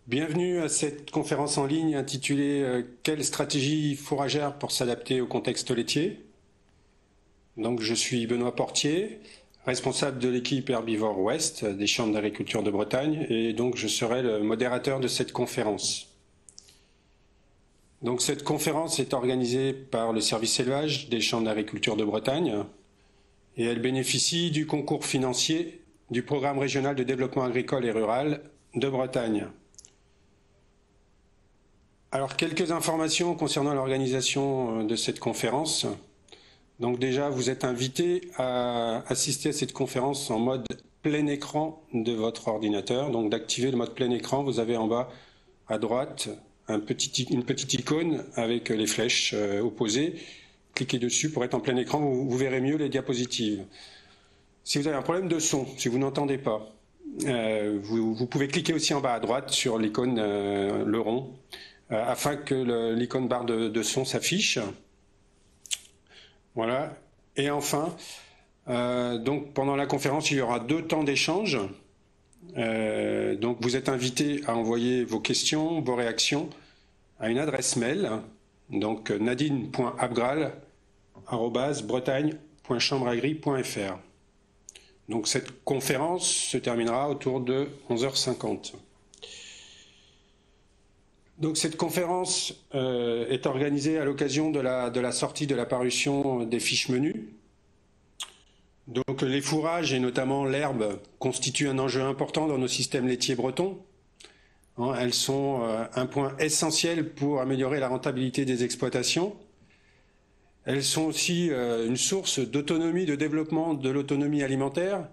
Bienvenue à cette conférence en ligne intitulée Quelle stratégie fourragère pour s'adapter au contexte laitier? Donc, je suis Benoît Portier, responsable de l'équipe Herbivore Ouest des Chambres d'agriculture de Bretagne, et donc je serai le modérateur de cette conférence. Donc, cette conférence est organisée par le service élevage des Chambres d'agriculture de Bretagne et elle bénéficie du concours financier du Programme régional de développement agricole et rural de Bretagne. Alors, quelques informations concernant l'organisation de cette conférence. Donc déjà, vous êtes invité à assister à cette conférence en mode plein écran de votre ordinateur. Donc d'activer le mode plein écran, vous avez en bas à droite une petite icône avec les flèches opposées. Cliquez dessus pour être en plein écran, vous verrez mieux les diapositives. Si vous avez un problème de son, si vous n'entendez pas, vous pouvez cliquer aussi en bas à droite sur l'icône le rond afin que l'icône barre de son s'affiche. Voilà. Et enfin, donc pendant la conférence, il y aura 2 temps d'échange. Donc vous êtes invité à envoyer vos questions, vos réactions à une adresse mail, donc nadine.abgral@bretagne.chambreagri.fr. Donc cette conférence se terminera autour de 11h50. Donc cette conférence est organisée à l'occasion de la sortie de la parution des fiches menus. Donc les fourrages et notamment l'herbe constituent un enjeu important dans nos systèmes laitiers bretons. Elles sont un point essentiel pour améliorer la rentabilité des exploitations. Elles sont aussi une source d'autonomie, de développement de l'autonomie alimentaire.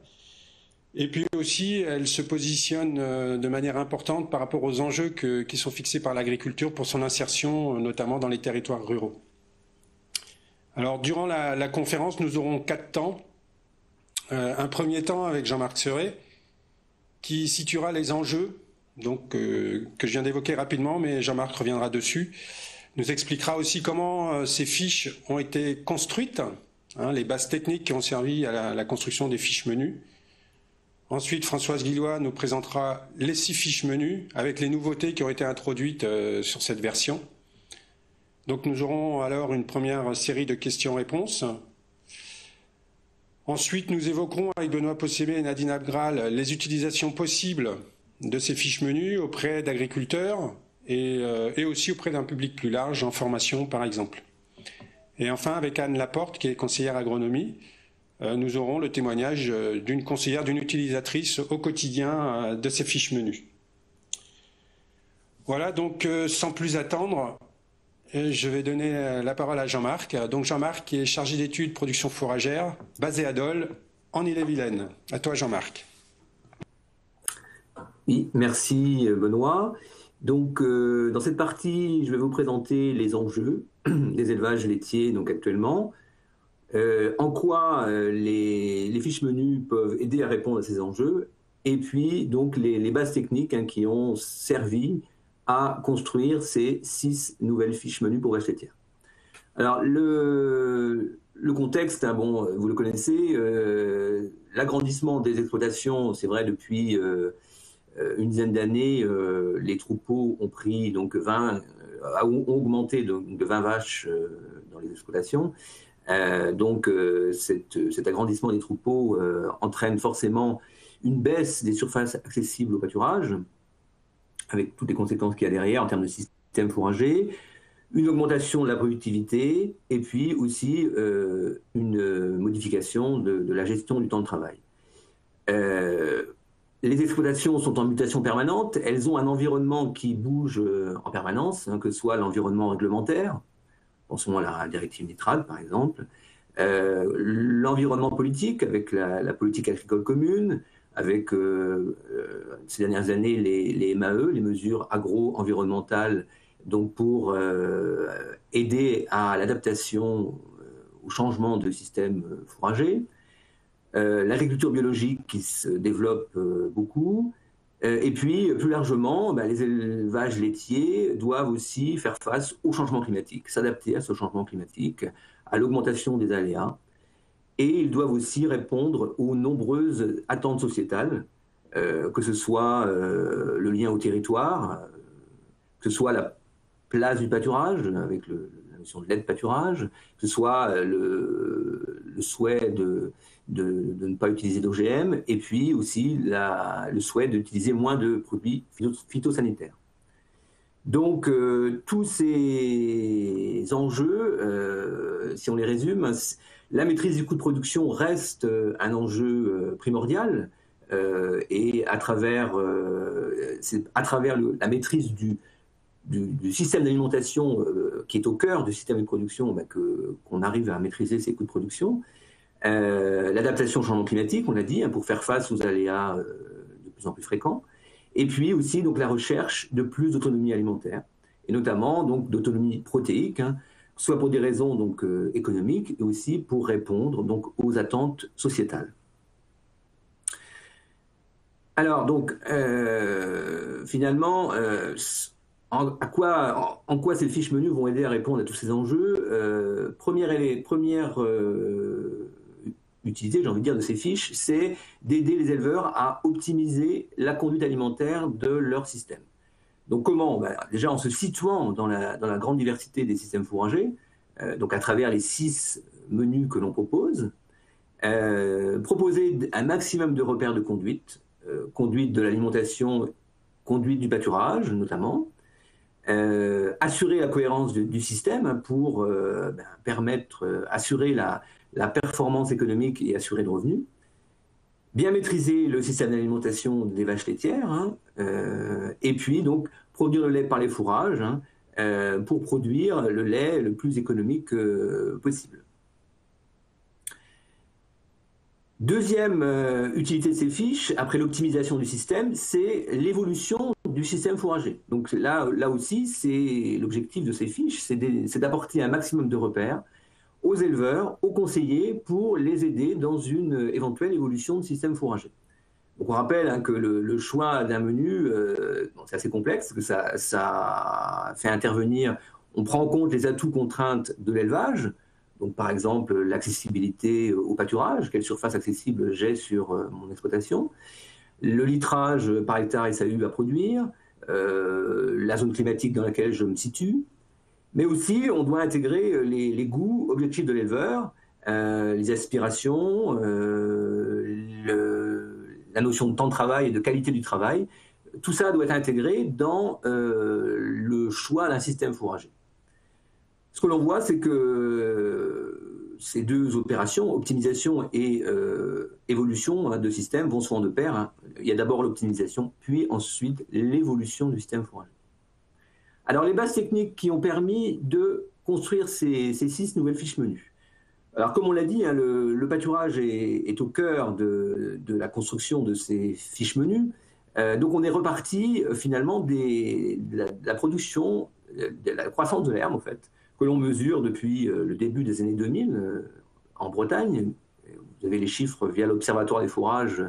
Et puis aussi, elles se positionnent de manière importante par rapport aux enjeux qui sont fixés par l'agriculture pour son insertion, notamment dans les territoires ruraux. Alors, durant la conférence, nous aurons 4 temps. Un premier temps avec Jean-Marc Seuret, qui situera les enjeux, donc, que je viens d'évoquer rapidement, mais Jean-Marc reviendra dessus. Nous expliquera aussi comment ces fiches ont été construites, les bases techniques qui ont servi à la construction des fiches menus. Ensuite, Françoise Guillois nous présentera les 6 fiches menus avec les nouveautés qui ont été introduites sur cette version. Donc nous aurons alors une première série de questions-réponses. Ensuite, nous évoquerons avec Benoît Possémé et Nadine Abgral les utilisations possibles de ces fiches menus auprès d'agriculteurs et aussi auprès d'un public plus large, en formation par exemple. Et enfin, avec Anne Laporte, qui est conseillère agronomie, nous aurons le témoignage d'une conseillère, d'une utilisatrice au quotidien de ces fiches menus. Voilà, donc sans plus attendre, je vais donner la parole à Jean-Marc. Donc Jean-Marc qui est chargé d'études production fourragère, basé à Dole, en Ille-et-Vilaine. À toi Jean-Marc. Oui, merci Benoît. Donc dans cette partie, je vais vous présenter les enjeux des élevages laitiers donc actuellement. En quoi les fiches menus peuvent aider à répondre à ces enjeux, et puis donc les bases techniques qui ont servi à construire ces 6 nouvelles fiches menus pour vaches laitières. Alors le contexte, bon, vous le connaissez, l'agrandissement des exploitations, c'est vrai depuis une dizaine d'années, les troupeaux ont pris donc ont augmenté de 20 vaches dans les exploitations. Cet agrandissement des troupeaux entraîne forcément une baisse des surfaces accessibles au pâturage, avec toutes les conséquences qu'il y a derrière en termes de système fourrager, une augmentation de la productivité et puis aussi une modification de la gestion du temps de travail. Les exploitations sont en mutation permanente, elles ont un environnement qui bouge en permanence, que ce soit l'environnement réglementaire, pensons à la directive nitrate par exemple, l'environnement politique avec la politique agricole commune, avec ces dernières années les MAE, les mesures agro-environnementales, donc pour aider à l'adaptation au changement de système fourrager, l'agriculture biologique qui se développe beaucoup, et puis plus largement, les élevages laitiers doivent aussi faire face au changement climatique, s'adapter à ce changement climatique, à l'augmentation des aléas, et ils doivent aussi répondre aux nombreuses attentes sociétales que ce soit le lien au territoire, que ce soit la place du pâturage, avec la notion de l'aide pâturage, que ce soit le souhait de ne pas utiliser d'OGM, et puis aussi le souhait d'utiliser moins de produits phytosanitaires. Donc, tous ces enjeux, si on les résume, la maîtrise du coût de production reste un enjeu primordial, et à travers la maîtrise du système d'alimentation qui est au cœur du système de production, qu'on arrive à maîtriser ces coûts de production. L'adaptation au changement climatique, on l'a dit, pour faire face aux aléas de plus en plus fréquents. Et puis aussi donc, la recherche de plus d'autonomie alimentaire, et notamment donc, d'autonomie protéique, soit pour des raisons donc, économiques, et aussi pour répondre donc, aux attentes sociétales. Alors, donc, finalement, en quoi ces fiches menus vont aider à répondre à tous ces enjeux? Première utilité, j'ai envie de dire, de ces fiches, c'est d'aider les éleveurs à optimiser la conduite alimentaire de leur système. Donc comment? Déjà en se situant dans la grande diversité des systèmes fourragers, donc à travers les 6 menus que l'on propose, proposer un maximum de repères de conduite, conduite de l'alimentation, conduite du pâturage notamment, assurer la cohérence du système pour assurer la performance économique et assurer le revenu, bien maîtriser le système d'alimentation des vaches laitières, et puis donc produire le lait par les fourrages pour produire le lait le plus économique possible. Deuxième utilité de ces fiches, après l'optimisation du système, c'est l'évolution du système fourrager. Donc là aussi, c'est l'objectif de ces fiches, c'est d'apporter un maximum de repères aux éleveurs, aux conseillers, pour les aider dans une éventuelle évolution de système fourrager. Donc on rappelle que le choix d'un menu, c'est assez complexe, parce que ça fait intervenir, on prend en compte les atouts contraintes de l'élevage, donc par exemple l'accessibilité au pâturage, quelle surface accessible j'ai sur mon exploitation, le litrage par hectare SAU à produire, la zone climatique dans laquelle je me situe, mais aussi on doit intégrer les goûts objectifs de l'éleveur, les aspirations, la notion de temps de travail et de qualité du travail. Tout ça doit être intégré dans le choix d'un système fourrager. Ce que l'on voit, c'est que ces deux opérations, optimisation et évolution de système, vont souvent de pair. Il y a d'abord l'optimisation, puis ensuite l'évolution du système fourrager. Alors, les bases techniques qui ont permis de construire ces 6 nouvelles fiches menus. Alors, comme on l'a dit, le pâturage est au cœur de la construction de ces fiches menus. Donc, on est reparti finalement de la production, de la croissance de l'herbe, en fait, que l'on mesure depuis le début des années 2000 en Bretagne. Vous avez les chiffres via l'Observatoire des fourrages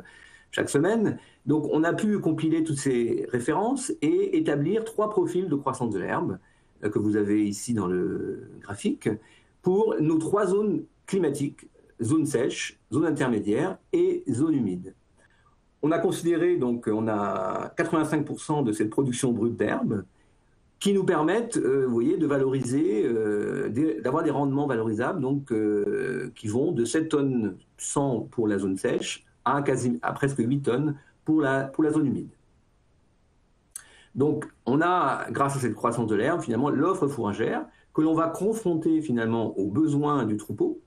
chaque semaine. Donc, on a pu compiler toutes ces références et établir 3 profils de croissance de l'herbe que vous avez ici dans le graphique pour nos 3 zones climatiques, zone sèche, zone intermédiaire et zone humide. On a considéré, donc, on a 85% de cette production brute d'herbe qui nous permettent, vous voyez, de valoriser, d'avoir des rendements valorisables, donc, qui vont de 7 tonnes 100 pour la zone sèche à presque 8 tonnes pour la zone humide. Donc, on a, grâce à cette croissance de l'herbe, finalement, l'offre fourragère que l'on va confronter finalement aux besoins du troupeau.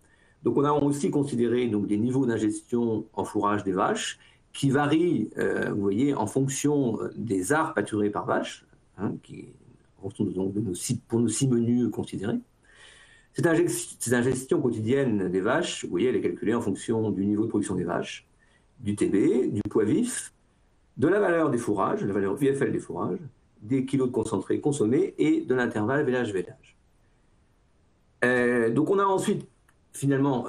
Donc, on a aussi considéré donc, des niveaux d'ingestion en fourrage des vaches qui varient, vous voyez, en fonction des ares pâturées par vache, en fonction pour nos 6 menus considérés. Cette ingestion quotidienne des vaches, vous voyez, elle est calculée en fonction du niveau de production des vaches, du TB, du poids vif, de la valeur des fourrages, la valeur UFL des fourrages, des kilos de concentré consommés et de l'intervalle vélage-vélage. Donc on a ensuite finalement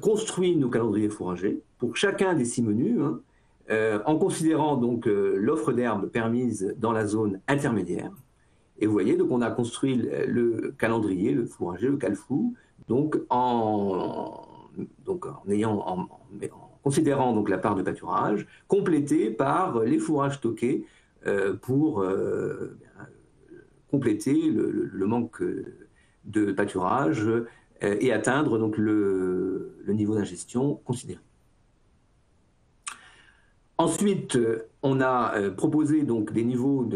construit nos calendriers fourragers pour chacun des 6 menus, en considérant donc l'offre d'herbe permise dans la zone intermédiaire. Et vous voyez, donc on a construit le calendrier, le fourrager, le calflou, donc en considérant donc la part de pâturage, complétée par les fourrages stockés pour compléter le manque de pâturage et atteindre donc le niveau d'ingestion considéré. Ensuite, on a proposé donc des niveaux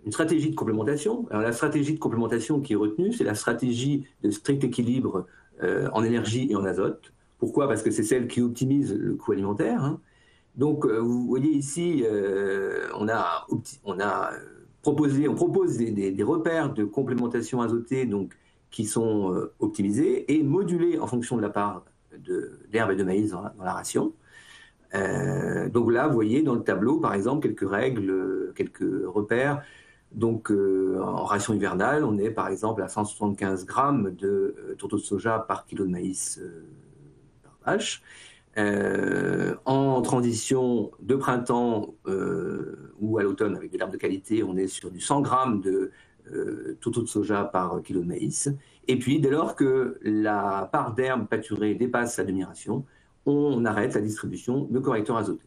une stratégie de complémentation. Alors, la stratégie de complémentation qui est retenue, c'est la stratégie de strict équilibre en énergie et en azote. Pourquoi? Parce que c'est celle qui optimise le coût alimentaire. Hein. Donc, vous voyez ici, on propose des repères de complémentation azotée donc, qui sont optimisés et modulés en fonction de la part d'herbe et de maïs dans la ration. Donc là, vous voyez dans le tableau, par exemple, quelques règles, quelques repères. Donc, en ration hivernale, on est par exemple à 175 grammes de tourteau de soja par kilo de maïs par vache. En transition de printemps ou à l'automne avec de l'herbe de qualité, on est sur du 100 grammes de tourteau de soja par kilo de maïs. Et puis, dès lors que la part d'herbe pâturée dépasse sa demi-ration, on arrête la distribution de correcteurs azotés.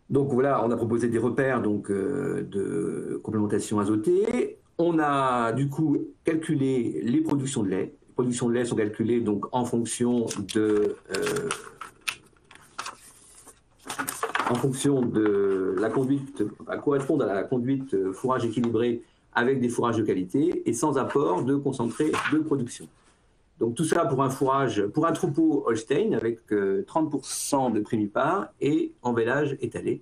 Donc voilà, on a proposé des repères donc, de complémentation azotée. On a du coup calculé les productions de lait. Les productions de lait sont calculées donc, en fonction de la conduite, correspondent à la conduite fourrage équilibré avec des fourrages de qualité et sans apport de concentré de production. Donc tout ça pour un troupeau Holstein avec 30% de primipare et embellage étalé.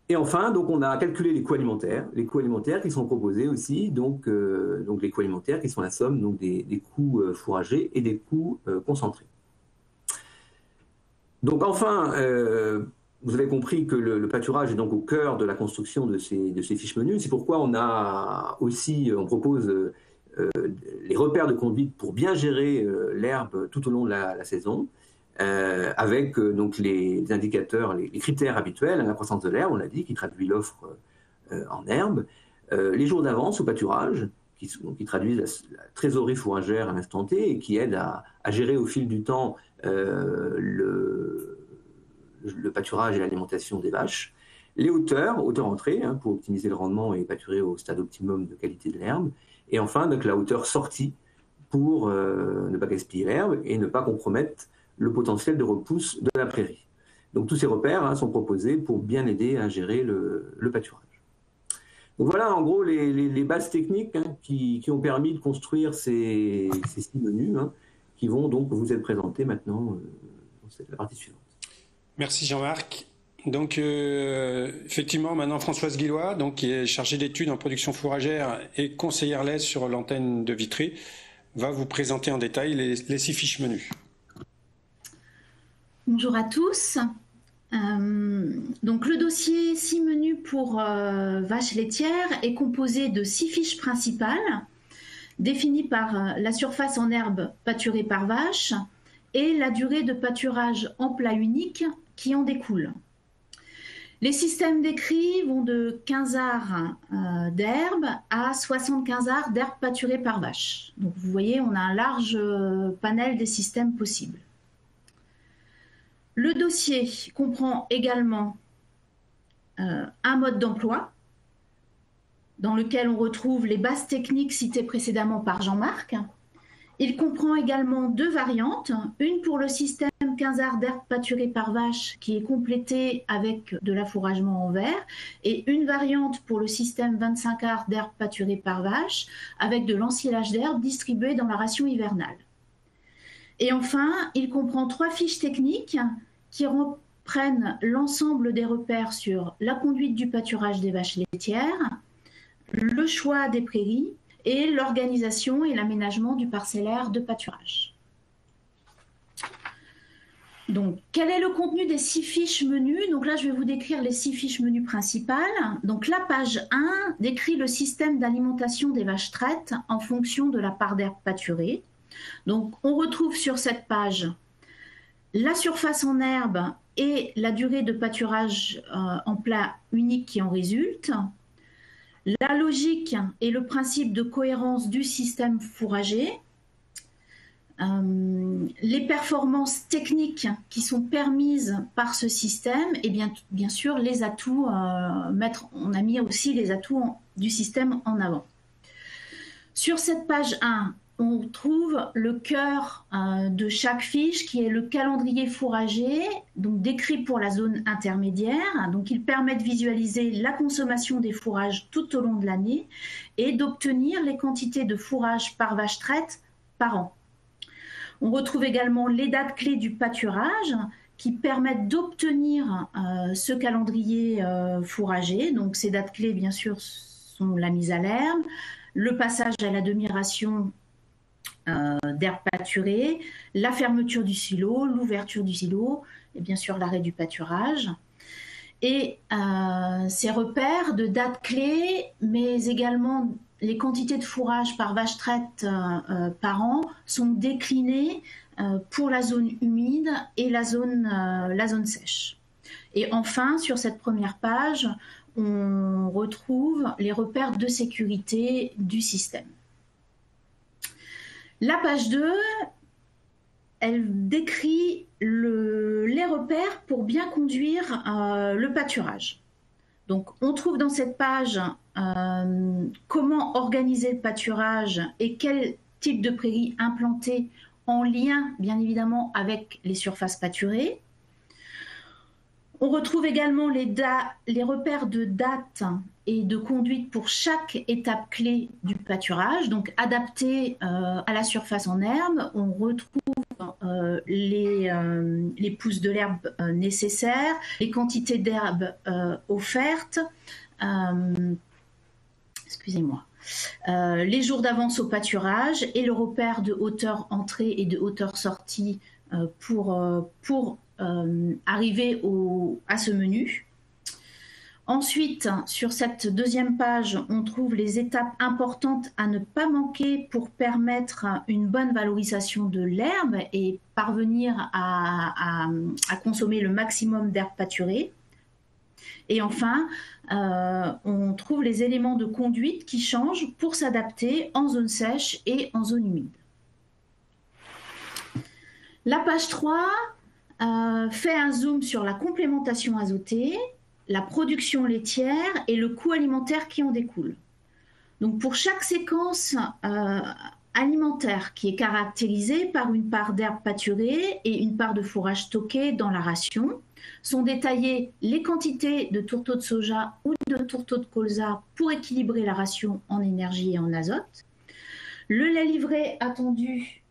Et enfin, donc on a calculé les coûts alimentaires qui sont proposés aussi, donc les coûts alimentaires qui sont la somme donc, des coûts fourragers et des coûts concentrés. Donc enfin, vous avez compris que le pâturage est donc au cœur de la construction de ces fiches menus. C'est pourquoi on propose les repères de conduite pour bien gérer l'herbe tout au long de la saison, avec donc les indicateurs, les critères habituels, la croissance de l'herbe, on l'a dit, qui traduit l'offre en herbe, les jours d'avance au pâturage, qui traduisent la trésorerie fourragère à l'instant T et qui aident à gérer au fil du temps le pâturage et l'alimentation des vaches, les hauteurs entrées, hein, pour optimiser le rendement et pâturer au stade optimum de qualité de l'herbe, et enfin donc, la hauteur sortie pour ne pas gaspiller l'herbe et ne pas compromettre le potentiel de repousse de la prairie. Donc tous ces repères hein, sont proposés pour bien aider à gérer le pâturage. Donc voilà en gros les bases techniques hein, qui ont permis de construire ces 6 menus hein, qui vont donc vous être présentés maintenant dans la partie suivante. Merci Jean-Marc. Donc effectivement maintenant Françoise Guillois, donc, qui est chargée d'études en production fourragère et conseillère lait sur l'antenne de Vitry, va vous présenter en détail les 6 fiches menus. Bonjour à tous. Donc le dossier 6 menus pour vaches laitières est composé de 6 fiches principales définies par la surface en herbe pâturée par vache et la durée de pâturage en plat unique qui en découle. Les systèmes décrits vont de 15 arts d'herbe à 75 arts d'herbe pâturée par vache. Donc vous voyez, on a un large panel des systèmes possibles. Le dossier comprend également un mode d'emploi dans lequel on retrouve les bases techniques citées précédemment par Jean-Marc. Il comprend également 2 variantes, une pour le système 15 arts d'herbe pâturée par vache qui est complétée avec de l'affouragement en verre et une variante pour le système 25 arts d'herbe pâturée par vache avec de l'ensilage d'herbe distribué dans la ration hivernale. Et enfin, il comprend 3 fiches techniques qui reprennent l'ensemble des repères sur la conduite du pâturage des vaches laitières, le choix des prairies et l'organisation et l'aménagement du parcellaire de pâturage. Donc, quel est le contenu des 6 fiches menus? Donc là, je vais vous décrire les 6 fiches menus principales. Donc la page 1 décrit le système d'alimentation des vaches traites en fonction de la part d'herbe pâturée. Donc, on retrouve sur cette page la surface en herbe et la durée de pâturage en plat unique qui en résulte, la logique et le principe de cohérence du système fourrager, les performances techniques qui sont permises par ce système et bien sûr les atouts, on a mis aussi les atouts du système en avant. Sur cette page 1, on trouve le cœur de chaque fiche qui est le calendrier fourrager, donc décrit pour la zone intermédiaire. Donc il permet de visualiser la consommation des fourrages tout au long de l'année et d'obtenir les quantités de fourrage par vache traite par an. On retrouve également les dates clés du pâturage qui permettent d'obtenir ce calendrier fourrager. Donc ces dates clés, bien sûr, sont la mise à l'herbe, le passage à la demi-ration d'herbe pâturée, la fermeture du silo, l'ouverture du silo et bien sûr l'arrêt du pâturage. Et ces repères de dates clés, mais également les quantités de fourrage par vache traite par an sont déclinées pour la zone humide et la zone sèche. Et enfin, sur cette première page, on retrouve les repères de sécurité du système. La page 2, elle décrit les repères pour bien conduire le pâturage. Donc, on trouve dans cette page comment organiser le pâturage et quel type de prairies implanter en lien, bien évidemment, avec les surfaces pâturées. On retrouve également les repères de date et de conduite pour chaque étape clé du pâturage, donc adapté à la surface en herbe. On retrouve les pousses de l'herbe nécessaires, les quantités d'herbe offertes, excusez-moi, les jours d'avance au pâturage et le repère de hauteur entrée et de hauteur sortie pour arriver à ce menu. Ensuite, sur cette deuxième page, on trouve les étapes importantes à ne pas manquer pour permettre une bonne valorisation de l'herbe et parvenir à consommer le maximum d'herbe pâturée. Et enfin, on trouve les éléments de conduite qui changent pour s'adapter en zone sèche et en zone humide. La page 3 fait un zoom sur la complémentation azotée, la production laitière et le coût alimentaire qui en découle. Donc pour chaque séquence alimentaire qui est caractérisée par une part d'herbe pâturée et une part de fourrage stocké dans la ration, sont détaillées les quantités de tourteaux de soja ou de tourteaux de colza pour équilibrer la ration en énergie et en azote, le lait livré attendu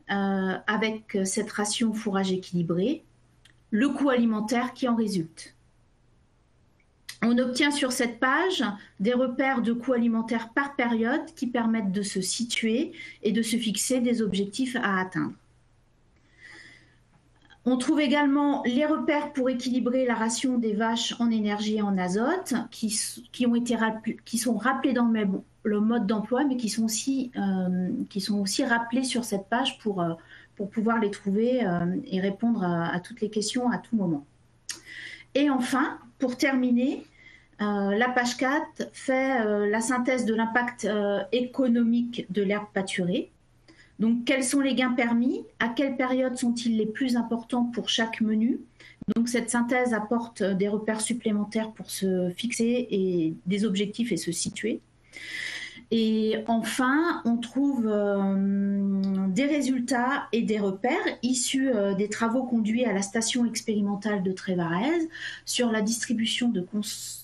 avec cette ration fourrage équilibrée, le coût alimentaire qui en résulte. On obtient sur cette page des repères de coûts alimentaires par période qui permettent de se situer et de se fixer des objectifs à atteindre. On trouve également les repères pour équilibrer la ration des vaches en énergie et en azote qui sont rappelés dans le mode d'emploi, mais qui sont aussi rappelés sur cette page pour pouvoir les trouver et répondre à toutes les questions à tout moment. Et enfin, pour terminer, la page 4 fait la synthèse de l'impact économique de l'herbe pâturée. Donc, quels sont les gains permis? À quelle période sont-ils les plus importants pour chaque menu? Donc, cette synthèse apporte des repères supplémentaires pour se fixer et des objectifs et se situer. Et enfin, on trouve des résultats et des repères issus des travaux conduits à la station expérimentale de Trévarez sur la distribution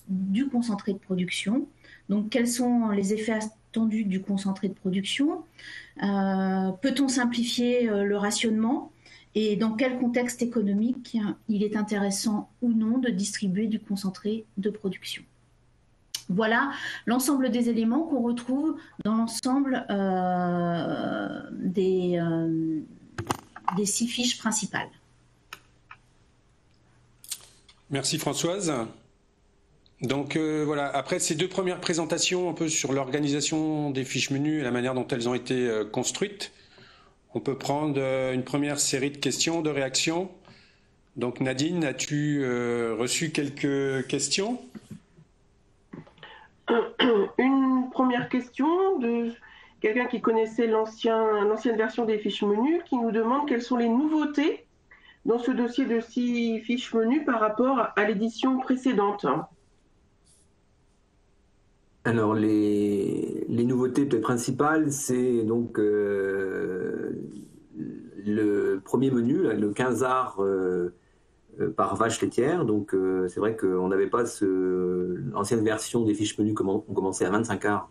du concentré de production. Donc, quels sont les effets attendus du concentré de production? Peut-on simplifier le rationnement? Et dans quel contexte économique il est intéressant ou non de distribuer du concentré de production? Voilà l'ensemble des éléments qu'on retrouve dans l'ensemble des 6 fiches principales. Merci Françoise. Donc voilà, après ces 2 premières présentations un peu sur l'organisation des fiches menus et la manière dont elles ont été construites, on peut prendre une première série de questions, de réactions. Donc Nadine, as-tu reçu quelques questions ? Une première question quelqu'un qui connaissait l'ancienne version des fiches menus, qui nous demande quelles sont les nouveautés dans ce dossier de 6 fiches menus par rapport à l'édition précédente. Alors, les nouveautés principales, c'est donc le premier menu, là, le 15 arts par vache laitière. Donc, c'est vrai qu'on n'avait pas l'ancienne version des fiches menus, on commençait à 25 arts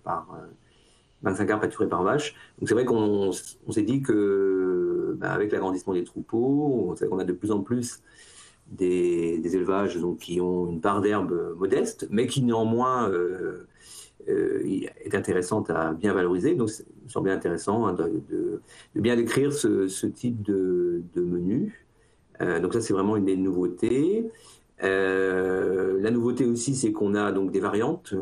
pâturés par vache. Donc, c'est vrai qu'on s'est dit que, avec l'agrandissement des troupeaux, on a de plus en plus des élevages donc, qui ont une part d'herbe modeste, mais qui néanmoins est intéressante à bien valoriser. Donc, il me semblait intéressant de bien décrire ce type de menu. Donc ça, c'est vraiment une des nouveautés. La nouveauté aussi, c'est qu'on a donc des variantes,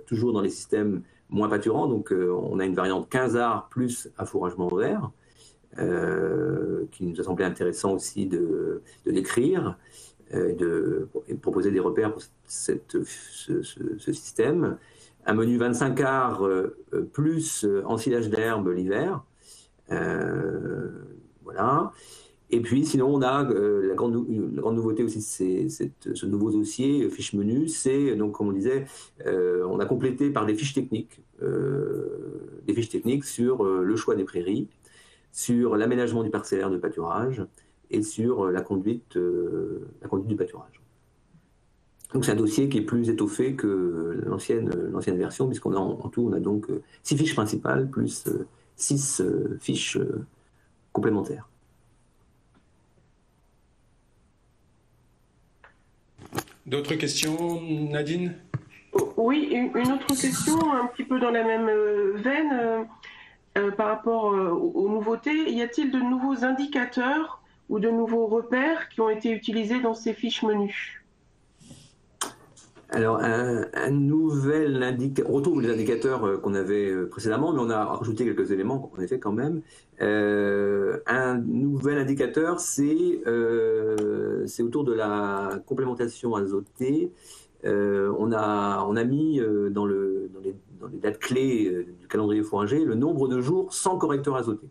toujours dans les systèmes moins pâturants. Donc, on a une variante 15 arts plus affouragement vert, qui nous a semblé intéressant aussi de décrire, et de proposer des repères pour ce système. Un menu 25 arts plus ensilage d'herbe l'hiver. Voilà. Et puis, sinon, on a la grande nouveauté aussi, c'est ce nouveau dossier, fiche menu. C'est, donc, comme on disait, on a complété par des fiches techniques sur le choix des prairies, sur l'aménagement du parcellaire de pâturage et sur la conduite du pâturage. Donc, c'est un dossier qui est plus étoffé que l'ancienne version, puisqu'on a en tout, on a donc 6 fiches principales plus 6 fiches complémentaires. D'autres questions, Nadine? Oui, une autre question, un petit peu dans la même veine, par rapport aux nouveautés. Y a-t-il de nouveaux indicateurs ou de nouveaux repères qui ont été utilisés dans ces fiches menus? Alors, un nouvel indicateur, on retrouve les indicateurs qu'on avait précédemment, mais on a rajouté quelques éléments, en effet, quand même. Un nouvel indicateur, c'est autour de la complémentation azotée. On a mis dans les dates clés du calendrier fourrager le nombre de jours sans correcteur azoté.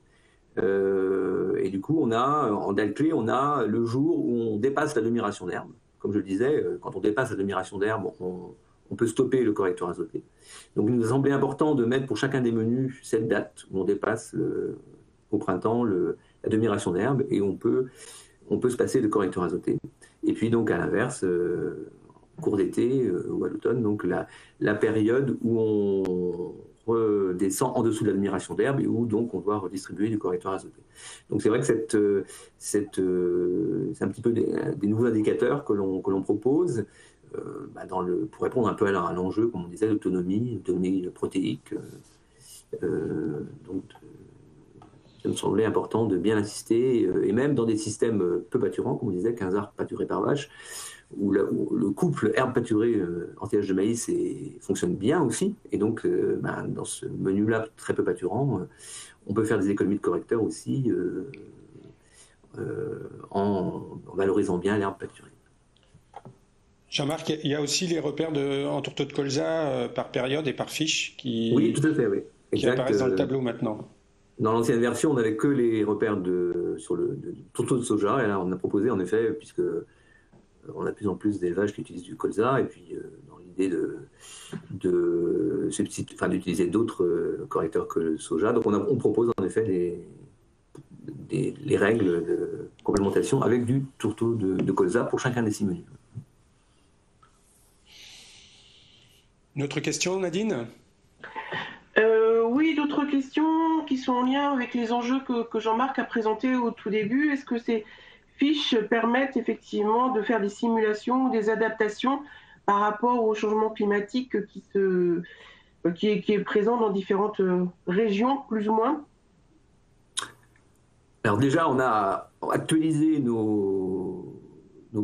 Et du coup, en date clé, on a le jour où on dépasse la demi-ration d'herbe. Comme je le disais, quand on dépasse la demi-ration d'herbe, on peut stopper le correcteur azoté. Donc, il nous a semblé important de mettre pour chacun des menus cette date où on dépasse au printemps la demi-ration d'herbe et on peut se passer de correcteur azoté. Et puis, donc, à l'inverse, au cours d'été ou à l'automne, donc la période où on redescend en dessous de la demi-ration d'herbe et où donc on doit redistribuer du correcteur azoté. Donc c'est vrai que c'est un petit peu des nouveaux indicateurs que l'on propose pour répondre un peu à l'enjeu, comme on disait, d'autonomie protéique. Donc ça me semblait important de bien insister, et même dans des systèmes peu pâturants, comme on disait, 15 arts pâturés par vache, où le couple herbe pâturée ensilage de maïs fonctionne bien aussi. Et donc, dans ce menu-là très peu pâturant, on peut faire des économies de correcteurs aussi en valorisant bien l'herbe pâturée. Jean-Marc, il y a aussi les repères en tourteau de colza par période et par fiche oui, tout à fait, oui. Qui apparaissent dans le tableau maintenant. Dans l'ancienne version, on n'avait que les repères sur le tourteau de soja, et là on a proposé en effet, puisque on a de plus en plus d'élevages qui utilisent du colza, et puis dans l'idée d'utiliser d'autres correcteurs que le soja. Donc on propose en effet les règles de complémentation avec du tourteau de colza pour chacun des 6 menus. Une autre question, Nadine? Oui, d'autres questions qui sont en lien avec les enjeux que Jean-Marc a présentés au tout début. Est-ce que ces fiches permettent effectivement de faire des simulations ou des adaptations par rapport au changement climatique qui est présent dans différentes régions, plus ou moins? Alors déjà, on a actualisé nos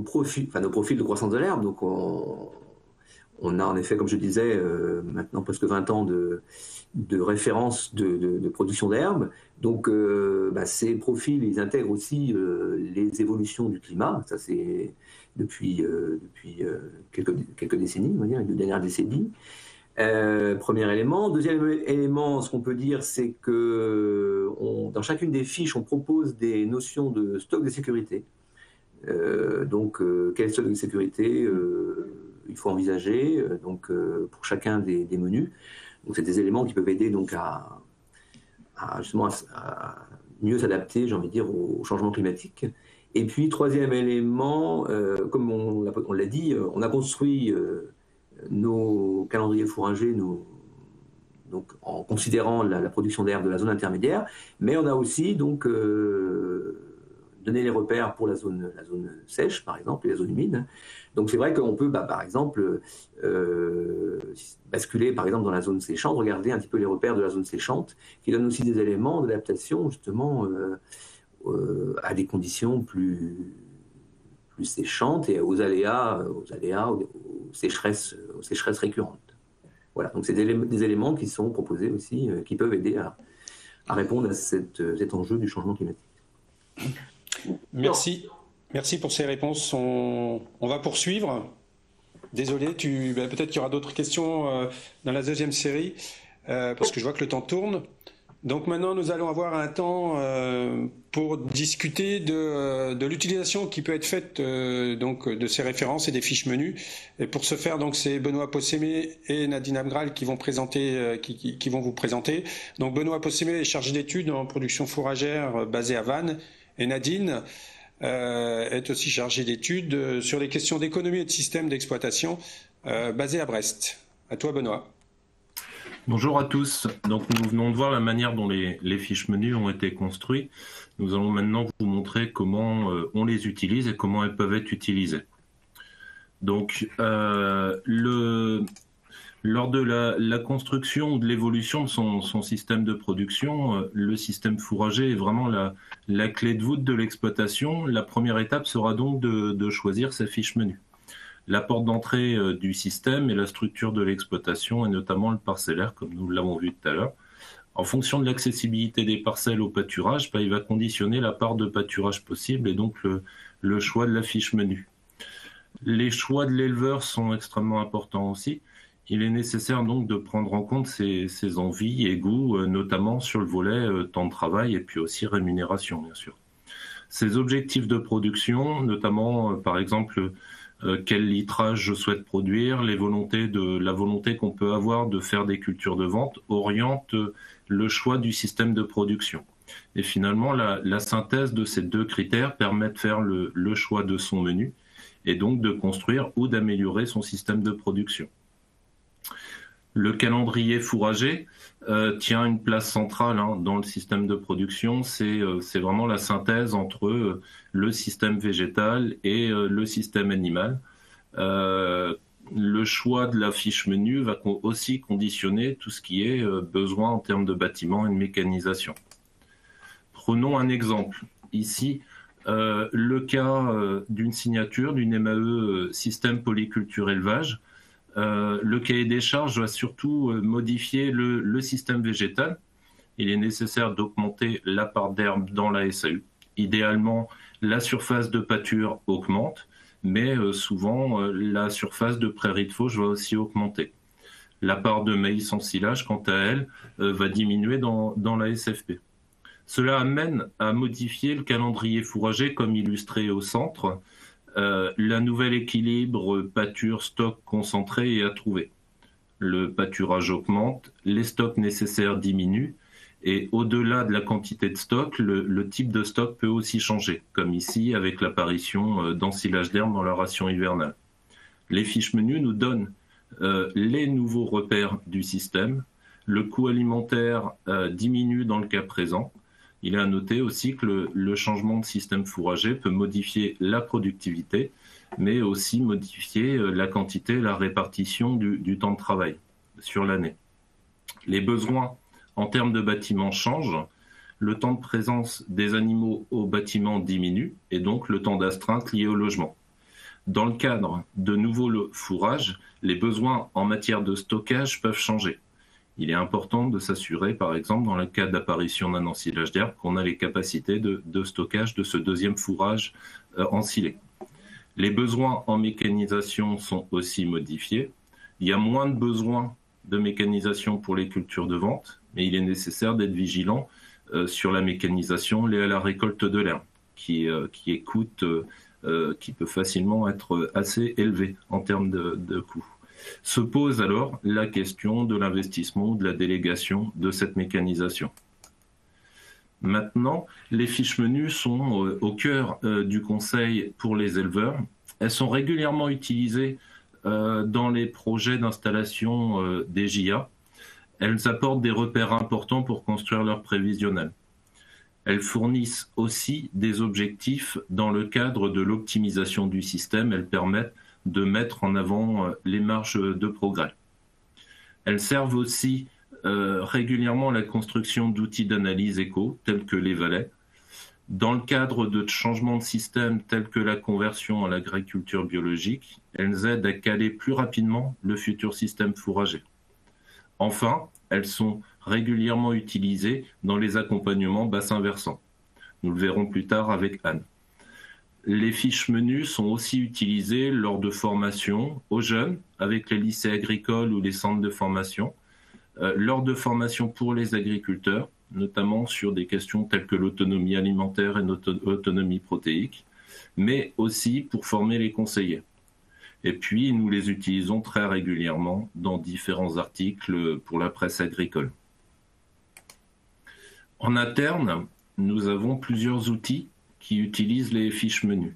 profils de croissance de l'herbe. Donc on a en effet, comme je disais, maintenant presque 20 ans de référence de production d'herbe. Donc ces profils, ils intègrent aussi les évolutions du climat. Ça, c'est depuis quelques décennies, on va dire, les 2 dernières décennies. Premier élément. Deuxième élément, ce qu'on peut dire, c'est que dans chacune des fiches, on propose des notions de stock de sécurité. Quel stock de sécurité il faut envisager pour chacun des menus. Donc, c'est des éléments qui peuvent aider donc à mieux s'adapter, j'ai envie de dire, au changement climatique. Et puis, troisième élément, comme on l'a dit, on a construit nos calendriers fourragers donc, en considérant la production d'air de la zone intermédiaire, mais on a aussi donc, donné les repères pour la zone sèche, par exemple, et la zone humide. Donc c'est vrai qu'on peut, par exemple, basculer par exemple dans la zone séchante, regarder un petit peu les repères de la zone séchante, qui donnent aussi des éléments d'adaptation justement à des conditions plus séchantes et aux aléas, aux sécheresses récurrentes. Voilà, donc c'est des éléments qui sont proposés aussi, qui peuvent aider à répondre à cet enjeu du changement climatique. Merci. Merci pour ces réponses. On va poursuivre. Désolé, peut-être qu'il y aura d'autres questions dans la deuxième série, parce que je vois que le temps tourne. Donc maintenant, nous allons avoir un temps pour discuter de l'utilisation qui peut être faite donc de ces références et des fiches menus. Et pour ce faire, donc c'est Benoît Possémé et Nadine Abgral qui vont qui vont vous présenter. Donc Benoît Possémé est chargé d'études en production fourragère basée à Vannes, et Nadine est aussi chargée d'études sur les questions d'économie et de système d'exploitation basée à Brest. À toi, Benoît. Bonjour à tous. Donc nous venons de voir la manière dont les fiches menus ont été construites. Nous allons maintenant vous montrer comment on les utilise et comment elles peuvent être utilisées. Donc lors de la construction ou de l'évolution de son système de production, le système fourrager est vraiment la clé de voûte de l'exploitation. La première étape sera donc de choisir sa fiche menu. La porte d'entrée du système et la structure de l'exploitation, et notamment le parcellaire, comme nous l'avons vu tout à l'heure. En fonction de l'accessibilité des parcelles au pâturage, il va conditionner la part de pâturage possible et donc le choix de la fiche menu. Les choix de l'éleveur sont extrêmement importants aussi. Il est nécessaire donc de prendre en compte ses envies et goûts, notamment sur le volet temps de travail et puis aussi rémunération, bien sûr. Ses objectifs de production, notamment par exemple quel litrage je souhaite produire, la volonté qu'on peut avoir de faire des cultures de vente, orientent le choix du système de production. Et finalement, la synthèse de ces deux critères permet de faire le choix de son menu et donc de construire ou d'améliorer son système de production. Le calendrier fourrager tient une place centrale dans le système de production. C'est vraiment la synthèse entre le système végétal et le système animal. Le choix de la fiche menu va aussi conditionner tout ce qui est besoin en termes de bâtiments et de mécanisation. Prenons un exemple. Ici, le cas d'une signature d'une MAE système polyculture élevage. Le cahier des charges va surtout modifier le système végétal. Il est nécessaire d'augmenter la part d'herbe dans la SAU. Idéalement, la surface de pâture augmente, mais souvent la surface de prairie de fauche va aussi augmenter. La part de maïs en silage, quant à elle, va diminuer dans la SFP. Cela amène à modifier le calendrier fourrager comme illustré au centre. La nouvel équilibre pâture-stock concentré est à trouver. Le pâturage augmente, les stocks nécessaires diminuent et au-delà de la quantité de stock, le type de stock peut aussi changer, comme ici avec l'apparition d'ensilage d'herbe dans la ration hivernale. Les fiches menus nous donnent les nouveaux repères du système. Le coût alimentaire diminue dans le cas présent. Il est à noter aussi que le changement de système fourrager peut modifier la productivité, mais aussi modifier la quantité et la répartition du temps de travail sur l'année. Les besoins en termes de bâtiments changent, le temps de présence des animaux au bâtiment diminue et donc le temps d'astreinte lié au logement. Dans le cadre de nouveaux fourrages, les besoins en matière de stockage peuvent changer. Il est important de s'assurer, par exemple, dans le cas d'apparition d'un ensilage d'herbe, qu'on a les capacités de stockage de ce deuxième fourrage ensilé. Les besoins en mécanisation sont aussi modifiés. Il y a moins de besoins de mécanisation pour les cultures de vente, mais il est nécessaire d'être vigilant sur la mécanisation liée à la récolte de l'herbe, qui peut facilement être assez élevé en termes de coûts. Se pose alors la question de l'investissement ou de la délégation de cette mécanisation. Maintenant, les fiches menus sont au cœur du conseil pour les éleveurs. Elles sont régulièrement utilisées dans les projets d'installation des JA. Elles apportent des repères importants pour construire leur prévisionnel. Elles fournissent aussi des objectifs dans le cadre de l'optimisation du système. Elles permettent de mettre en avant les marges de progrès. Elles servent aussi régulièrement à la construction d'outils d'analyse éco, tels que les valets. Dans le cadre de changements de système tels que la conversion à l'agriculture biologique, elles aident à caler plus rapidement le futur système fourrager. Enfin, elles sont régulièrement utilisées dans les accompagnements bassins versants. Nous le verrons plus tard avec Anne. Les fiches menus sont aussi utilisées lors de formations aux jeunes, avec les lycées agricoles ou les centres de formation, lors de formations pour les agriculteurs, notamment sur des questions telles que l'autonomie alimentaire et l'autonomie protéique, mais aussi pour former les conseillers. Et puis, nous les utilisons très régulièrement dans différents articles pour la presse agricole. En interne, nous avons plusieurs outils qui utilisent les fiches menus.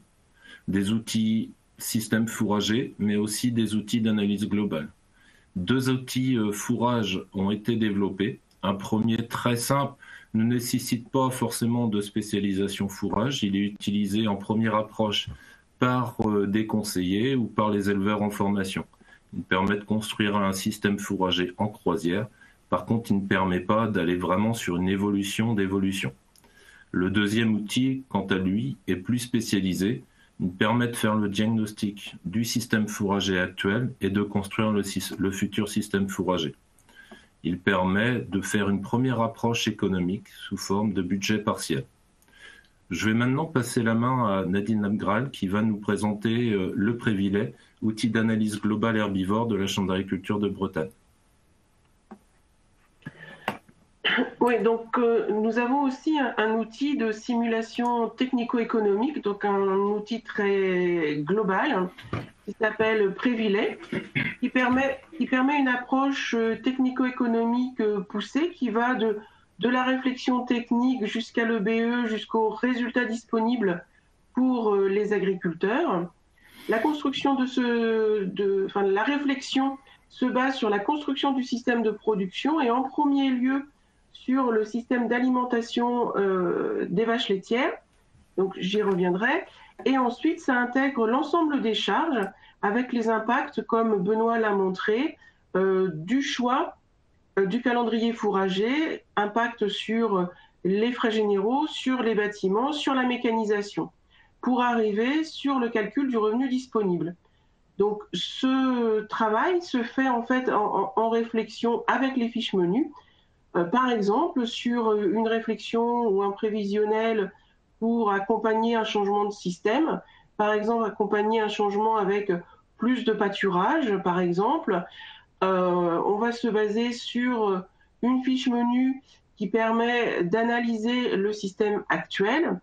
Des outils système fourrager, mais aussi des outils d'analyse globale. 2 outils fourrage ont été développés. Un premier très simple ne nécessite pas forcément de spécialisation fourrage. Il est utilisé en première approche par des conseillers ou par les éleveurs en formation. Il permet de construire un système fourrager en croisière. Par contre, il ne permet pas d'aller vraiment sur une évolution d'évolution. Le deuxième outil, quant à lui, est plus spécialisé. Il permet de faire le diagnostic du système fourrager actuel et de construire le futur système fourrager. Il permet de faire une première approche économique sous forme de budget partiel. Je vais maintenant passer la main à Nadine Abgral qui va nous présenter le Prévilet, outil d'analyse globale herbivore de la Chambre d'agriculture de Bretagne. Oui, donc nous avons aussi un outil de simulation technico-économique, donc un outil très global qui s'appelle Prévilet, qui permet une approche technico-économique poussée qui va de la réflexion technique jusqu'à l'EBE, jusqu'aux résultats disponibles pour les agriculteurs. La construction la réflexion se base sur la construction du système de production et en premier lieu sur le système d'alimentation des vaches laitières, donc j'y reviendrai, et ensuite ça intègre l'ensemble des charges avec les impacts, comme Benoît l'a montré, du choix du calendrier fourrager, impact sur les frais généraux, sur les bâtiments, sur la mécanisation, pour arriver sur le calcul du revenu disponible. Donc ce travail se fait en fait en réflexion avec les fiches menus, par exemple, sur une réflexion ou un prévisionnel pour accompagner un changement de système, par exemple, accompagner un changement avec plus de pâturage, par exemple, on va se baser sur une fiche menu qui permet d'analyser le système actuel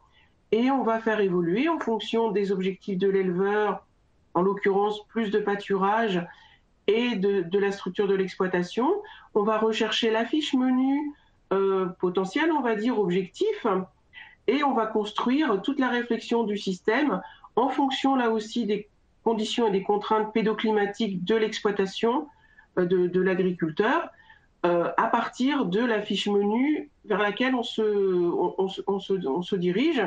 et on va faire évoluer en fonction des objectifs de l'éleveur, en l'occurrence plus de pâturage, et de la structure de l'exploitation. On va rechercher la fiche menu potentielle, on va dire objectif, et on va construire toute la réflexion du système en fonction là aussi des conditions et des contraintes pédoclimatiques de l'exploitation de l'agriculteur, à partir de la fiche menu vers laquelle on se dirige.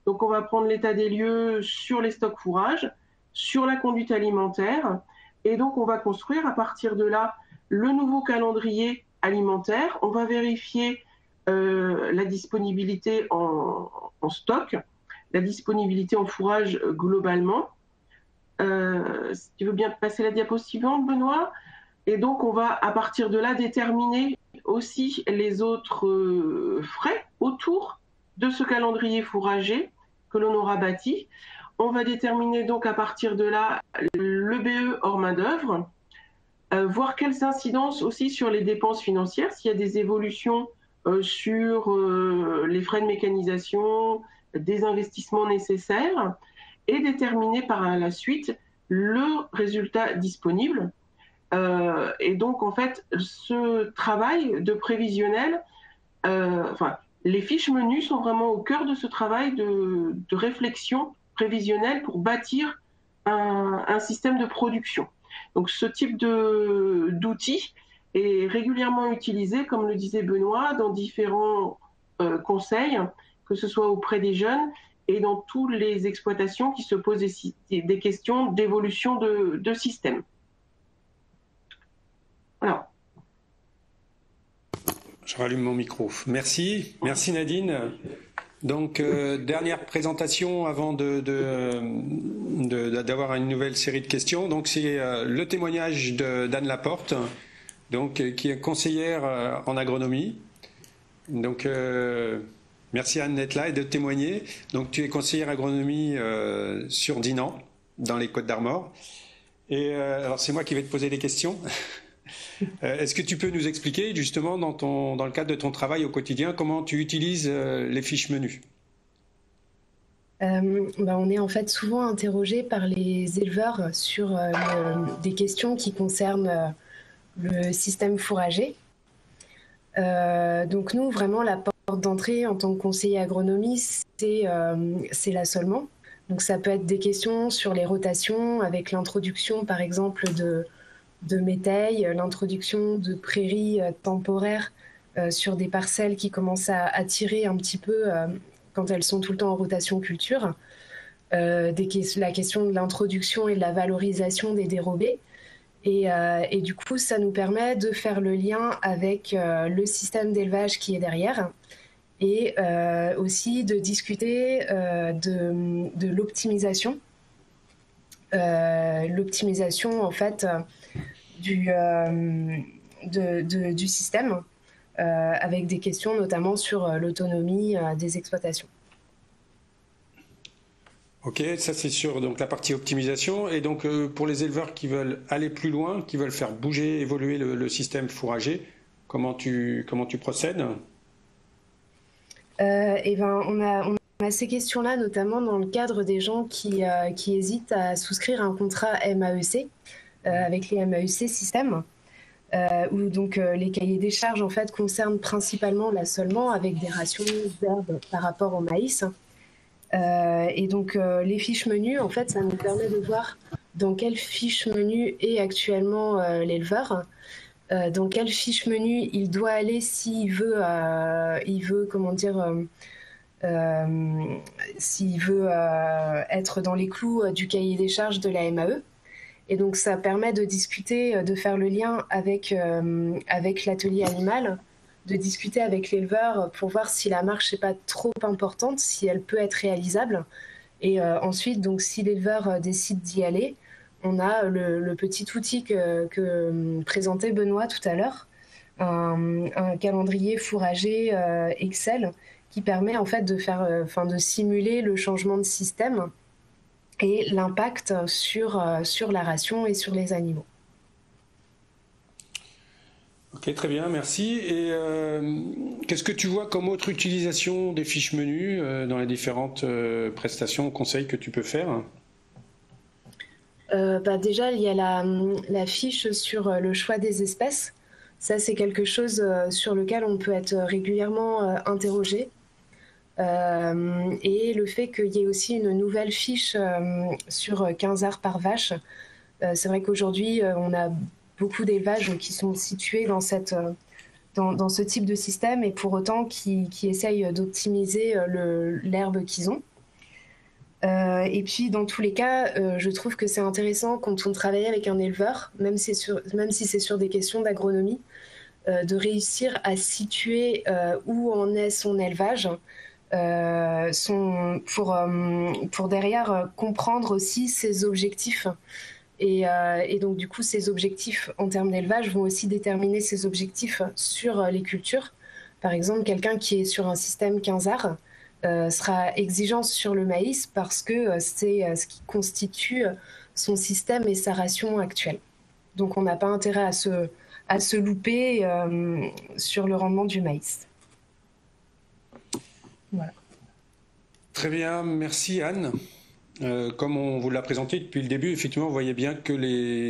Donc on va prendre l'état des lieux sur les stocks fourrage, sur la conduite alimentaire, et donc, on va construire à partir de là le nouveau calendrier alimentaire. On va vérifier la disponibilité en stock, la disponibilité en fourrage globalement. Si tu veux bien passer la diapo suivante, Benoît. Et donc, on va à partir de là déterminer aussi les autres frais autour de ce calendrier fourrager que l'on aura bâti. On va déterminer donc à partir de là l'EBE hors main-d'œuvre. voir quelles incidences aussi sur les dépenses financières, s'il y a des évolutions sur les frais de mécanisation, des investissements nécessaires, et déterminer par la suite le résultat disponible. Et donc, en fait, ce travail de prévisionnel, les fiches menus sont vraiment au cœur de ce travail de réflexion prévisionnelle pour bâtir un système de production. Donc, ce type d'outil est régulièrement utilisé, comme le disait Benoît, dans différents conseils, que ce soit auprès des jeunes et dans toutes les exploitations qui se posent des questions d'évolution de système. Voilà. Je rallume mon micro. Merci Nadine. Donc, dernière présentation avant d'avoir une nouvelle série de questions. Donc, c'est le témoignage d'Anne Laporte, donc, qui est conseillère en agronomie. Donc, merci Anne d'être là et de témoigner. Donc, tu es conseillère agronomie sur Dinan, dans les Côtes-d'Armor. Et alors, c'est moi qui vais te poser des questions. Est-ce que tu peux nous expliquer justement dans le cadre de ton travail au quotidien comment tu utilises les fiches menus? On est en fait souvent interrogé par les éleveurs sur des questions qui concernent le système fourrager. Donc nous, vraiment, la porte d'entrée en tant que conseiller agronomie, c'est l'assolement. Donc ça peut être des questions sur les rotations avec l'introduction, par exemple, de métailles, l'introduction de prairies temporaires sur des parcelles qui commencent à attirer un petit peu quand elles sont tout le temps en rotation culture, la question de l'introduction et de la valorisation des dérobés. Et du coup, ça nous permet de faire le lien avec le système d'élevage qui est derrière et aussi de discuter de l'optimisation. L'optimisation, en fait, du système, avec des questions notamment sur l'autonomie des exploitations. Ok, ça c'est sur donc, la partie optimisation. Et donc pour les éleveurs qui veulent aller plus loin, qui veulent faire bouger, évoluer le système fourrager, comment tu procèdes? On a ces questions-là, notamment dans le cadre des gens qui hésitent à souscrire un contrat MAEC avec les MAEC système, où donc les cahiers des charges en fait concernent principalement l'assolement avec des rations d'herbe par rapport au maïs. Et donc les fiches menus, en fait, ça nous permet de voir dans quelle fiche menu est actuellement l'éleveur, dans quelle fiche menu il doit aller s'il veut s'il veut être dans les clous du cahier des charges de la MAE. Et donc ça permet de discuter, de faire le lien avec l'atelier animal, de discuter avec l'éleveur pour voir si la marche n'est pas trop importante, si elle peut être réalisable. Et ensuite, donc, si l'éleveur décide d'y aller, on a le petit outil que présentait Benoît tout à l'heure, un calendrier fourrager Excel qui permet en fait de simuler le changement de système et l'impact sur la ration et sur les animaux. Ok, très bien, merci. Et qu'est-ce que tu vois comme autre utilisation des fiches menus dans les différentes prestations, conseils que tu peux faire? Déjà, il y a la fiche sur le choix des espèces. Ça, c'est quelque chose sur lequel on peut être régulièrement interrogé. Et le fait qu'il y ait aussi une nouvelle fiche sur 15 arts par vache. C'est vrai qu'aujourd'hui, on a beaucoup d'élevages qui sont situés dans ce type de système et pour autant qui essayent d'optimiser l'herbe qu'ils ont. Et puis, dans tous les cas, je trouve que c'est intéressant quand on travaille avec un éleveur, même si c'est sur des questions d'agronomie, de réussir à situer où en est son élevage, pour derrière comprendre aussi ses objectifs. Et donc, du coup, ces objectifs en termes d'élevage vont aussi déterminer ses objectifs sur les cultures. Par exemple, quelqu'un qui est sur un système 15 arts sera exigeant sur le maïs parce que c'est ce qui constitue son système et sa ration actuelle. Donc on n'a pas intérêt à se louper sur le rendement du maïs. Voilà. Très bien, merci Anne. Comme on vous l'a présenté depuis le début, effectivement, vous voyez bien que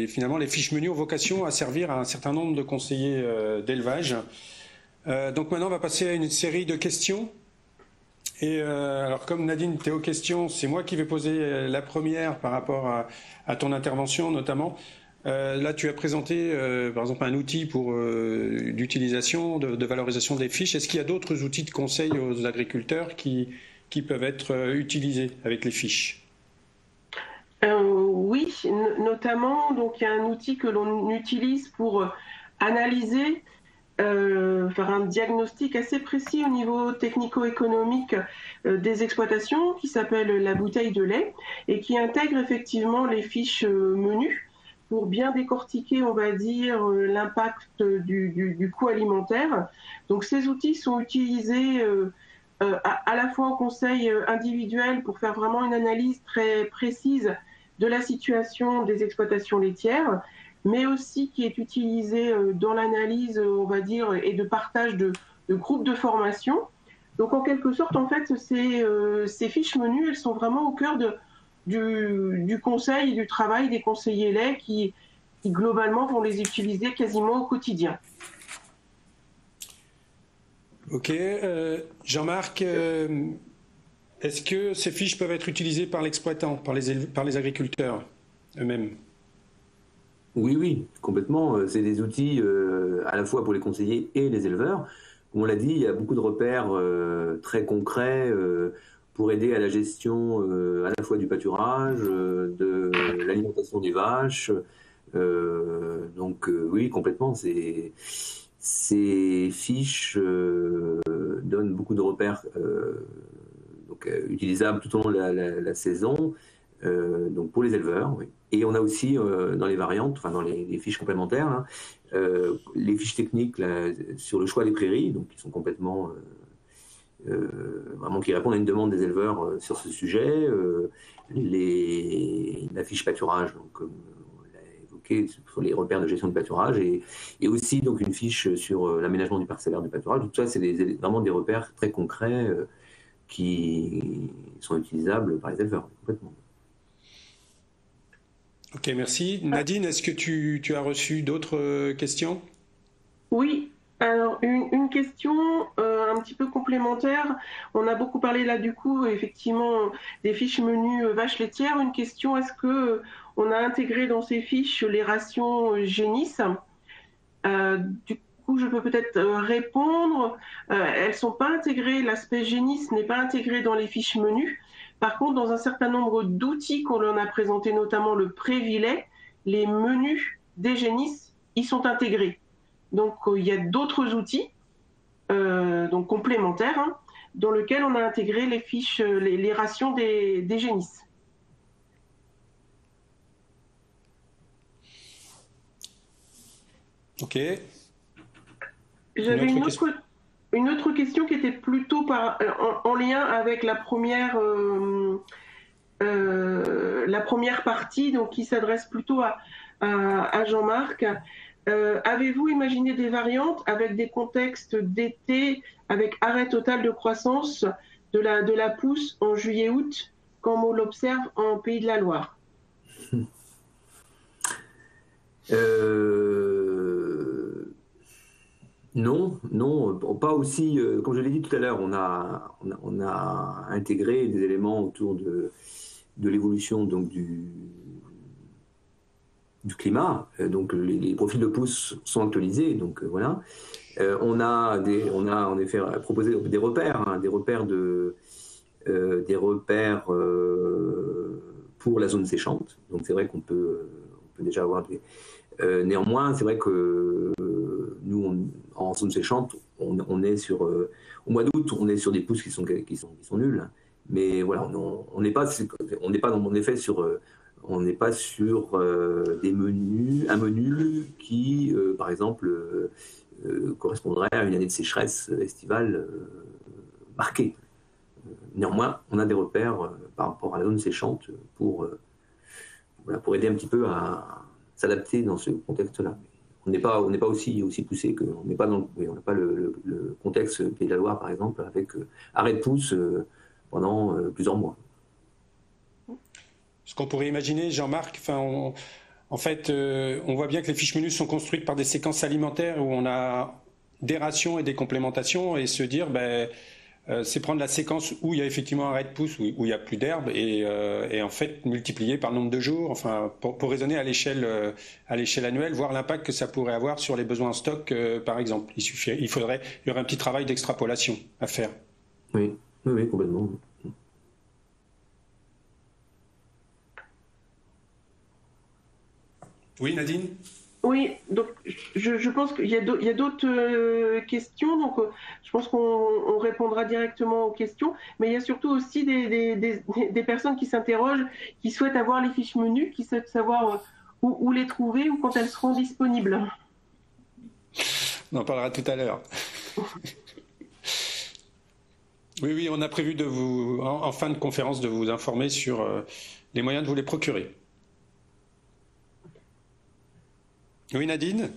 finalement, les fiches menus ont vocation à servir à un certain nombre de conseillers d'élevage. Donc maintenant, on va passer à une série de questions. Et alors, comme Nadine, tu es aux questions, c'est moi qui vais poser la première par rapport à ton intervention notamment. Là, tu as présenté, par exemple, un outil d'utilisation, de valorisation des fiches. Est-ce qu'il y a d'autres outils de conseil aux agriculteurs qui peuvent être utilisés avec les fiches? Oui, notamment, donc il y a un outil que l'on utilise pour analyser, faire un diagnostic assez précis au niveau technico-économique des exploitations, qui s'appelle la bouteille de lait, et qui intègre effectivement les fiches menus pour bien décortiquer, on va dire, l'impact du coût alimentaire. Donc ces outils sont utilisés à la fois au conseil individuel pour faire vraiment une analyse très précise de la situation des exploitations laitières, mais aussi qui est utilisé dans l'analyse, on va dire, et de partage de groupes de formation. Donc en quelque sorte, en fait, ces fiches menus, elles sont vraiment au cœur du conseil et du travail des conseillers laits qui globalement vont les utiliser quasiment au quotidien. Ok. Jean-Marc, est-ce que ces fiches peuvent être utilisées par l'exploitant, par les agriculteurs eux-mêmes? Oui, complètement. C'est des outils à la fois pour les conseillers et les éleveurs. Comme on l'a dit, il y a beaucoup de repères très concrets pour aider à la gestion à la fois du pâturage, de l'alimentation des vaches. Donc oui, complètement. Ces fiches donnent beaucoup de repères utilisables tout au long de la saison, donc pour les éleveurs. Oui. Et on a aussi dans les variantes, enfin dans les fiches complémentaires, hein, les fiches techniques là, sur le choix des prairies, donc qui sont complètement vraiment qui répondent à une demande des éleveurs sur ce sujet. La fiche pâturage, donc comme sur les repères de gestion du pâturage et aussi donc une fiche sur l'aménagement du parcellaire du pâturage. Tout ça, c'est vraiment des repères très concrets qui sont utilisables par les éleveurs, complètement. Ok, merci. Nadine, est-ce que tu as reçu d'autres questions? Oui. Alors, une question un petit peu complémentaire. On a beaucoup parlé là, du coup, effectivement, des fiches menus vaches laitières. Une question, est-ce que on a intégré dans ces fiches les rations Génis? Du coup, je peux peut-être répondre. Elles ne sont pas intégrées, l'aspect Génis n'est pas intégré dans les fiches menus. Par contre, dans un certain nombre d'outils qu'on en a présenté, notamment le Prévilet, les menus des Génis y sont intégrés. Donc, il y a d'autres outils donc complémentaires hein, dans lesquels on a intégré les fiches, les rations des Génis. Ok. J'avais une autre question qui était plutôt en lien avec la première partie, donc qui s'adresse plutôt à Jean-Marc. Avez-vous imaginé des variantes avec des contextes d'été, avec arrêt total de croissance de la pousse en juillet-août, comme on l'observe en Pays de la Loire? Non, pas aussi. Comme je l'ai dit tout à l'heure, on a intégré des éléments autour de l'évolution donc du climat. Donc les profils de pousse sont actualisés. Donc voilà. On a en effet proposé des repères, hein, des repères pour la zone séchante. Donc c'est vrai qu'on peut déjà avoir des. Néanmoins, c'est vrai que nous, en zone séchante, on est sur au mois d'août, on est sur des pousses qui sont nulles. Mais voilà, on n'est pas en effet sur on n'est pas sur un menu qui, par exemple, correspondrait à une année de sécheresse estivale marquée. Néanmoins, on a des repères par rapport à la zone séchante pour aider un petit peu à s'adapter dans ce contexte-là. On n'est pas aussi poussé que, on n'a pas le contexte Pays de la Loire, par exemple, avec arrêt de pouce pendant plusieurs mois. Ce qu'on pourrait imaginer, Jean-Marc, en fait, on voit bien que les fiches menus sont construites par des séquences alimentaires où on a des rations et des complémentations, et se dire, c'est prendre la séquence où il y a effectivement un arrêt de pouce, où il n'y a plus d'herbe, et en fait multiplier par le nombre de jours, enfin, pour raisonner à l'échelle annuelle, voir l'impact que ça pourrait avoir sur les besoins en stock, par exemple. Il y aurait un petit travail d'extrapolation à faire. Oui, complètement. Oui, Nadine ? Oui, donc je pense qu'il y a d'autres questions, donc je pense qu'on répondra directement aux questions, mais il y a surtout aussi des personnes qui s'interrogent, qui souhaitent avoir les fiches menus, qui souhaitent savoir où les trouver ou quand elles seront disponibles. On en parlera tout à l'heure. Oui, on a prévu en fin de conférence de vous informer sur les moyens de vous les procurer. Oui, Nadine ?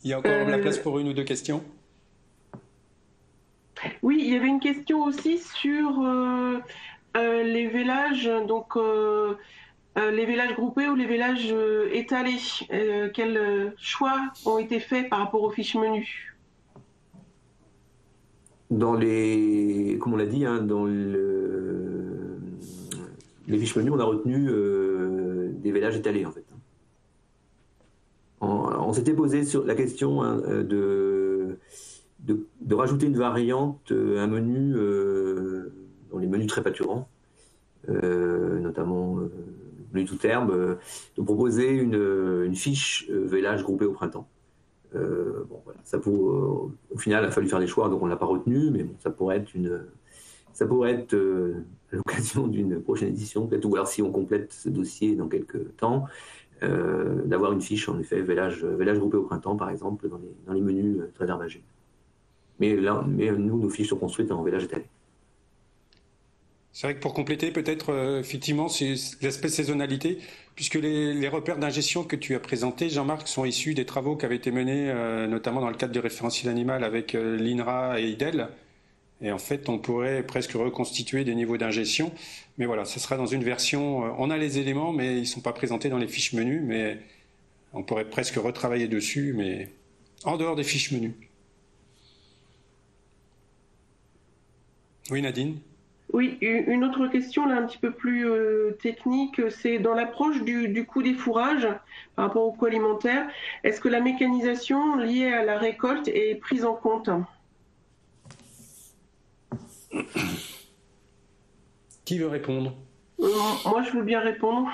Il y a encore de la place pour une ou deux questions ? Oui, il y avait une question aussi sur les vélages, donc les vélages groupés ou les vélages étalés. Quels choix ont été faits par rapport aux fiches menus ? Comme on l'a dit, dans les fiches menus, on a retenu des vélages étalés, en fait. On s'était posé sur la question de rajouter une variante, un menu, dans les menus très pâturants, notamment le menu tout herbe, de proposer une fiche vélage groupée au printemps. Voilà, au final, il a fallu faire des choix, donc on ne l'a pas retenu, mais bon, ça pourrait être l'occasion d'une prochaine édition, peut-être, ou alors si on complète ce dossier dans quelques temps, d'avoir une fiche, en effet, vélage groupé au printemps, par exemple, dans les menus très herbagés. Mais nous, nos fiches sont construites en vélage étalé. C'est vrai que pour compléter, peut-être, effectivement, c'est l'aspect saisonnalité, puisque les repères d'ingestion que tu as présentés, Jean-Marc, sont issus des travaux qui avaient été menés, notamment dans le cadre du référentiel animal avec l'INRA et IDEL. Et en fait, on pourrait presque reconstituer des niveaux d'ingestion. Mais voilà, ce sera dans une version... on a les éléments, mais ils ne sont pas présentés dans les fiches menus. Mais on pourrait presque retravailler dessus, mais en dehors des fiches menus. Oui, Nadine ? Oui, une autre question, là, un petit peu plus technique, c'est dans l'approche du coût des fourrages par rapport au coût alimentaire. Est-ce que la mécanisation liée à la récolte est prise en compte ? Qui veut répondre ? Moi, je veux bien répondre.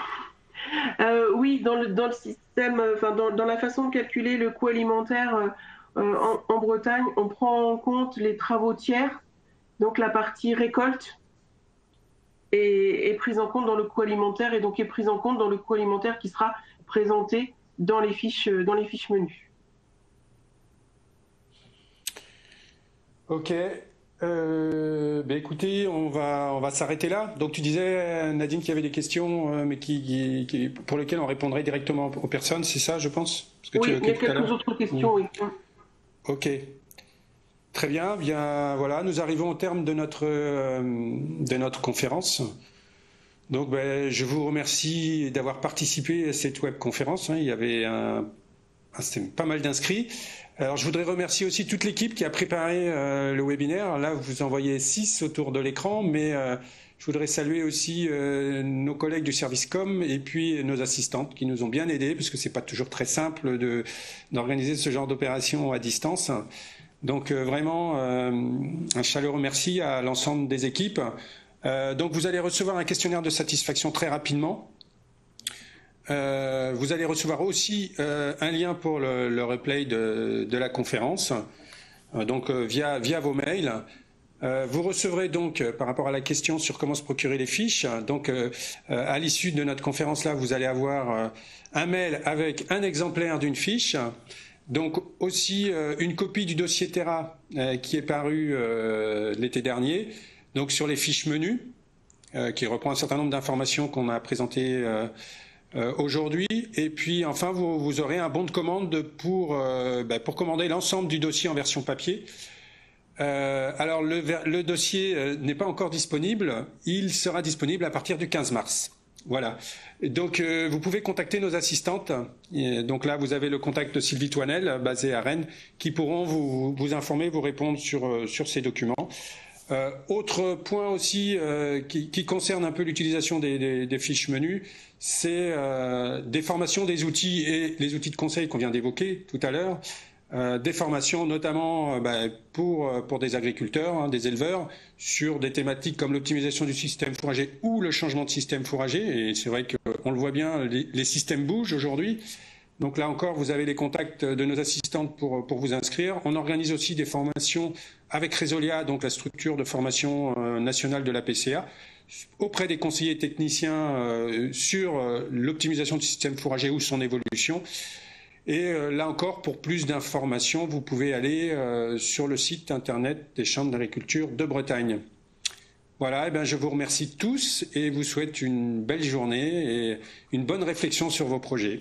Oui, dans le système, dans la façon de calculer le coût alimentaire en Bretagne, on prend en compte les travaux tiers, donc la partie récolte est prise en compte dans le coût alimentaire et donc est prise en compte dans le coût alimentaire qui sera présenté dans les fiches menus. Ok. Écoutez, on va s'arrêter là. Donc tu disais, Nadine, qu'il y avait des questions, mais pour lesquelles on répondrait directement aux personnes, c'est ça, je pense ? Oui, il y a quelques autres questions, oui. Ok. Très bien. Bien, voilà, nous arrivons au terme de notre conférence. Donc, je vous remercie d'avoir participé à cette webconférence. Il y avait pas mal d'inscrits. Alors, je voudrais remercier aussi toute l'équipe qui a préparé le webinaire. Là, vous en voyez 6 autour de l'écran, mais je voudrais saluer aussi nos collègues du service com et puis nos assistantes qui nous ont bien aidés, parce que c'est pas toujours très simple d'organiser ce genre d'opération à distance. Donc, vraiment, un chaleureux merci à l'ensemble des équipes. Donc, vous allez recevoir un questionnaire de satisfaction très rapidement. Vous allez recevoir aussi un lien pour le replay de la conférence, donc via vos mails. Vous recevrez donc, par rapport à la question sur comment se procurer les fiches, donc à l'issue de notre conférence là, vous allez avoir un mail avec un exemplaire d'une fiche, donc aussi une copie du dossier Terra qui est paru l'été dernier, donc sur les fiches menus, qui reprend un certain nombre d'informations qu'on a présentées aujourd'hui. Et puis enfin, vous aurez un bon de commande pour commander l'ensemble du dossier en version papier. Alors le dossier n'est pas encore disponible, il sera disponible à partir du 15 mars. Voilà. Donc vous pouvez contacter nos assistantes. Et donc là, vous avez le contact de Sylvie Toinel, basée à Rennes, qui pourront vous informer, vous répondre sur ces documents. Autre point aussi qui concerne un peu l'utilisation des fiches menus, c'est des formations des outils et les outils de conseil qu'on vient d'évoquer tout à l'heure. Des formations notamment pour des agriculteurs, des éleveurs, sur des thématiques comme l'optimisation du système fourrager ou le changement de système fourrager. Et c'est vrai qu'on le voit bien, les systèmes bougent aujourd'hui. Donc là encore, vous avez les contacts de nos assistantes pour vous inscrire. On organise aussi des formations avec Résolia, donc la structure de formation nationale de la PCA, auprès des conseillers techniciens sur l'optimisation du système fourrager ou son évolution. Et là encore, pour plus d'informations, vous pouvez aller sur le site internet des chambres d'agriculture de Bretagne. Voilà, je vous remercie tous et vous souhaite une belle journée et une bonne réflexion sur vos projets.